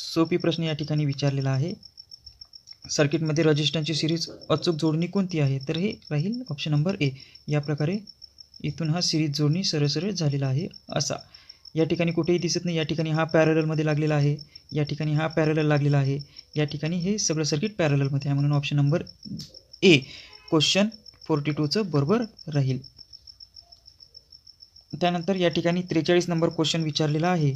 सोपी प्रश्न या ठिकाणी विचारलेला आहे. सर्किटमध्ये रेझिस्टन्सची सिरीज अचूक जोडणी कोणती आहे? तर हे राहील ऑप्शन नंबर ए. या प्रकारे इथून हा सिरीज जोडणी सरळ झालेला आहे असा. या ठिकाणी कुठेही दिसत नाही. या ठिकाणी हा पॅरललमध्ये लागलेला आहे, या ठिकाणी हा पॅरलल लागलेला आहे, या ठिकाणी हे सगळं सर्किट पॅरललमध्ये आहे. म्हणून ऑप्शन नंबर ए क्वेश्चन 42चं बरोबर राहील. त्यानंतर या ठिकाणी 43 नंबर क्वेश्चन विचारलेला आहे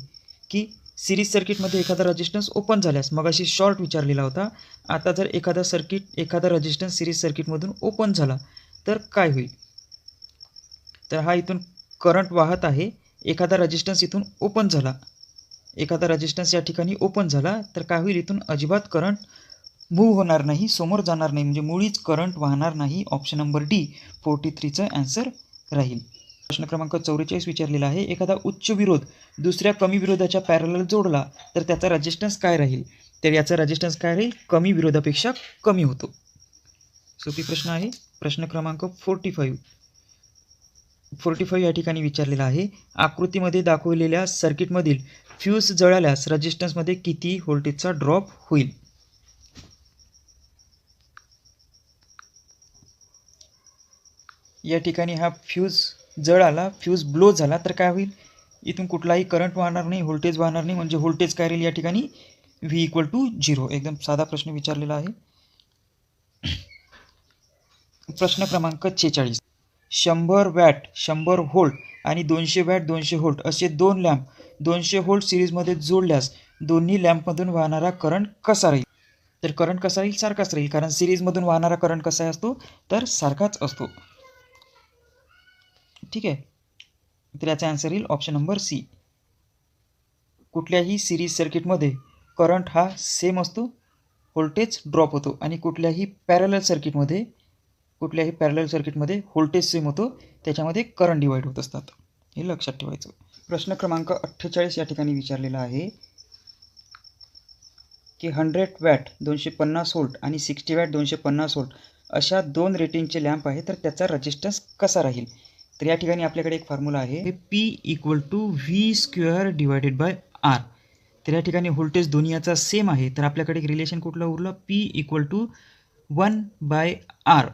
की सिरीज सर्किटमध्ये एखादा रेझिस्टन्स ओपन झाल्यास, मगाशी शॉर्ट विचारलेला होता, आता जर एखादा रेझिस्टन्स सिरीज सर्किटमधून ओपन झाला तर काय होईल? तर हा इथून करंट वाहत आहे. एखादा रेझिस्टन्स इथून ओपन झाला, एखादा रेझिस्टन्स या ठिकाणी ओपन झाला तर काय होईल? इथून अजिबात करंट मूव्ह होणार नाही, समोर जाणार नाही, म्हणजे मुळीच करंट वाहणार नाही. ऑप्शन नंबर डी 43चं ॲन्सर राहील. प्रश्न क्रमांक 44 विचारलेला आहे. एखादा उच्च विरोध दुसऱ्या कमी विरोधाच्या पॅरलल जोडला तर त्याचा रेझिस्टन्स काय राहील? तर याचा रेझिस्टन्स काय राहील? कमी विरोधापेक्षा कमी होतो. सोपी प्रश्न आहे. प्रश्न क्रमांक 45 या ठिकाणी विचारलेला आहे. आकृतीमध्ये दाखवलेल्या सर्किटमधील फ्यूज जळाल्यास रेझिस्टन्समध्ये किती व्होल्टेजचा ड्रॉप होईल? या ठिकाणी हा फ्यूज जळाला, फ्यूज ब्लो झाला तर काय होईल? इथून कुठलाही करंट वाहणार नाही, व्होल्टेज वाहणार नाही, म्हणजे व्होल्टेज काय राहील या ठिकाणी? V = 0. एकदम साधा प्रश्न विचारलेला आहे. प्रश्न क्रमांक 46. 100 वॅट 100 व्होल्ट आणि 200 वॅट 200 व्होल्ट असे दोन लॅम्प 200 व्होल्ट सिरीजमध्ये जोडल्यास दोन्ही लॅम्पमधून वाहणारा करंट कसा राहील? तर करंट कसा राहील? सारखाच राहील, कारण सिरीजमधून वाहणारा करंट कसा असतो? तर सारखाच असतो. ठीक आहे. तर याचा आन्सर येईल ऑप्शन नंबर सी. कुठल्याही सिरीज सर्किटमध्ये करंट हा सेम असतो, व्होल्टेज ड्रॉप होतो, आणि कुठल्याही पॅरलल सर्किटमध्ये व्होल्टेज सेम होतो, त्याच्यामध्ये करंट डिवाइड होत असतात. हे लक्षात ठेवायचं. प्रश्न क्रमांक 48 या ठिकाणी विचारलेला आहे की 100 वॅट 250 व्होल्ट आणि 60 वॅट 250 व्होल्ट अशा दोन रेटिंगचे लॅम्प आहे, तर त्याचा रेझिस्टन्स कसा राहील? तर या ठिकाणी आपल्याकडे एक फॉर्म्युला आहे, P = V² / R. तर या ठिकाणी व्होल्टेज दोन्ही याचा सेम आहे, तर आपल्याकडे एक रिलेशन कुठलं उरलं? P = 1/R.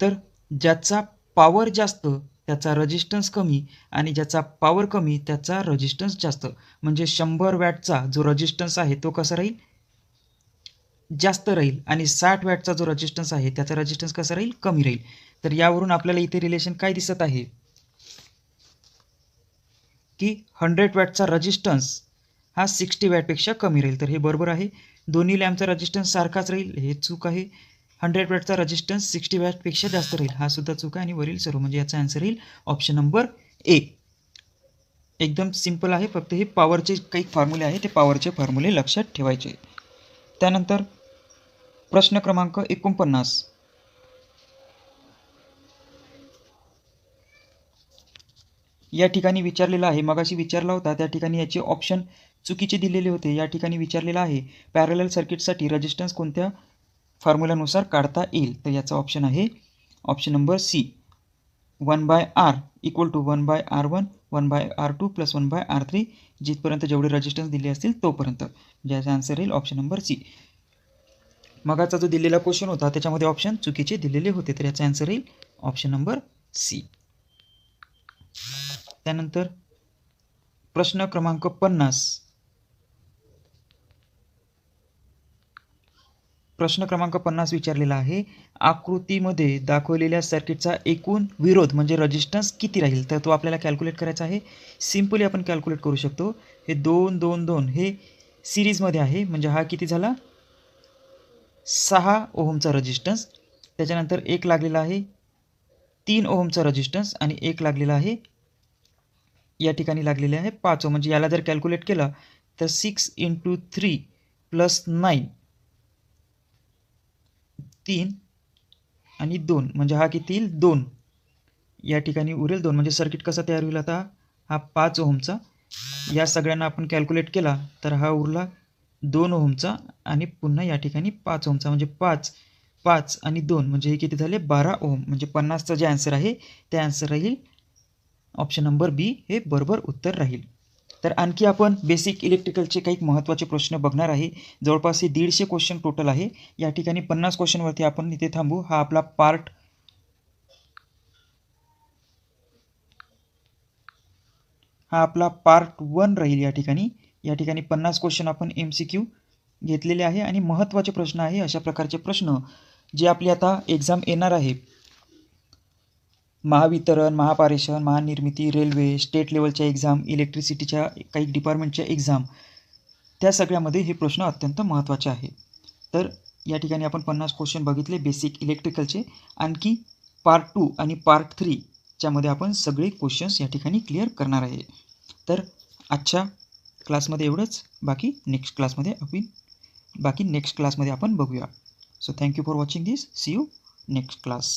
तर ज्याचा पॉवर जास्त त्याचा रेझिस्टन्स कमी, आणि ज्याचा पॉवर कमी त्याचा रेझिस्टन्स जास्त. म्हणजे 100 वॅटचा जो रेझिस्टन्स आहे तो कसा राहील? जास्त राहील, आणि 60 वॅटचा जो रेझिस्टन्स आहे त्याचा रेझिस्टन्स कसा राहील? कमी राहील. तर यावरून आपल्याला इथे रिलेशन काय दिसत आहे की 100 वॅटचा रेझिस्टन्स हा 60 वॅटपेक्षा कमी राहील. तर हे बरोबर आहे. दोन्ही लॅम्पचा रेझिस्टन्स सारखाच राहील, हे चूक आहे. 100 वॅटचा रेझिस्टन्स 60 वॅटपेक्षा जास्त राहील, हा सुद्धा चूक आहे. आणि वरील सर्व, म्हणजे याचा आन्सर येईल ऑप्शन नंबर ए. एकदम सिंपल आहे, फक्त हे पॉवरचे काही फॉर्म्युले आहे, ते पॉवरचे फॉर्म्युले लक्षात ठेवायचे. त्यानंतर प्रश्न क्रमांक 49 या ठिकाणी विचारलेला आहे. मगाशी विचारला होता त्या ठिकाणी याचे ऑप्शन चुकीचे दिलेले होते. या ठिकाणी विचारलेला आहे पॅरलल सर्किटसाठी रेझिस्टन्स कोणत्या फॉर्म्युल्यानुसार काढता येईल? तर याचा ऑप्शन आहे option number C, 1/R = 1/R1 1/R2 + 1/R3, जिथपर्यंत जेवढे रेझिस्टन्स दिले असतील तोपर्यंत. ज्याचा आन्सर येईल ऑप्शन नंबर सी. मगाचा जो दिलेला क्वेश्चन होता त्याच्यामध्ये ऑप्शन चुकीचे दिलेले होते, तर याचा आन्सर येईल ऑप्शन नंबर सी. त्यानंतर प्रश्न क्रमांक 50. प्रश्न क्रमांक 50 विचारलेला आहे. आकृतीमध्ये दाखवलेल्या सर्किटचा एकूण विरोध म्हणजे रेझिस्टन्स किती राहील? तर तो आपल्याला कॅल्क्युलेट करायचा आहे. सिम्पली आपण कॅल्क्युलेट करू शकतो. हे 2 2 2 हे सिरीजमध्ये आहे, म्हणजे हा किती झाला? 6 ओहमचा रेझिस्टन्स. त्याच्यानंतर एक लागलेला आहे 3 ओहमचा रेझिस्टन्स, आणि एक लागलेला आहे या ठिकाणी लागलेले आहे 5 ओहम. म्हणजे याला जर कॅल्क्युलेट केलं तर 6 × 3 + 9 3 आणि 2, म्हणजे हा किती येईल? 2. या ठिकाणी उरेल 2, म्हणजे सर्किट कसा तयार होईल आता? हा 5 ओहमचा. या सगळ्यांना आपण कॅल्क्युलेट केला तर हा उरला 2 ओहमचा, आणि पुन्हा या ठिकाणी 5 ओहमचा, म्हणजे 5 5 आणि 2, म्हणजे हे किती झाले? 12 ओहम. म्हणजे 50चं जे आन्सर आहे ते आन्सर राहील ऑप्शन नंबर बी, हे बरोबर उत्तर राहील. तर आणखी आपण बेसिक इलेक्ट्रिकलचे काही महत्त्वाचे प्रश्न बघणार आहे. जवळपास हे 150 क्वेश्चन टोटल आहे. या ठिकाणी 50 क्वेश्चनवरती आपण इथे थांबू. हा आपला पार्ट 1 राहील. या ठिकाणी 50 क्वेश्चन आपण MCQ घेतलेले आहे आणि महत्त्वाचे प्रश्न आहे. अशा प्रकारचे प्रश्न जे आपली आता एक्झाम येणार आहे, महावितरण, महापारेषण, महानिर्मिती, रेल्वे, स्टेट लेवलच्या एक्झाम, इलेक्ट्रिसिटीच्या काही डिपार्टमेंटच्या एक्झाम, त्या सगळ्यामध्ये हे प्रश्न अत्यंत महत्त्वाचे आहे. तर या ठिकाणी आपण 50 क्वेश्चन बघितले बेसिक इलेक्ट्रिकलचे. आणखी पार्ट 2 आणि पार्ट 3 च्यामध्ये आपण सगळे क्वेश्चन्स या ठिकाणी क्लिअर करणार आहे. तर आजच्या क्लासमध्ये एवढंच. बाकी नेक्स्ट क्लासमध्ये आपण बघूया. So thank you for watching this. See you next class.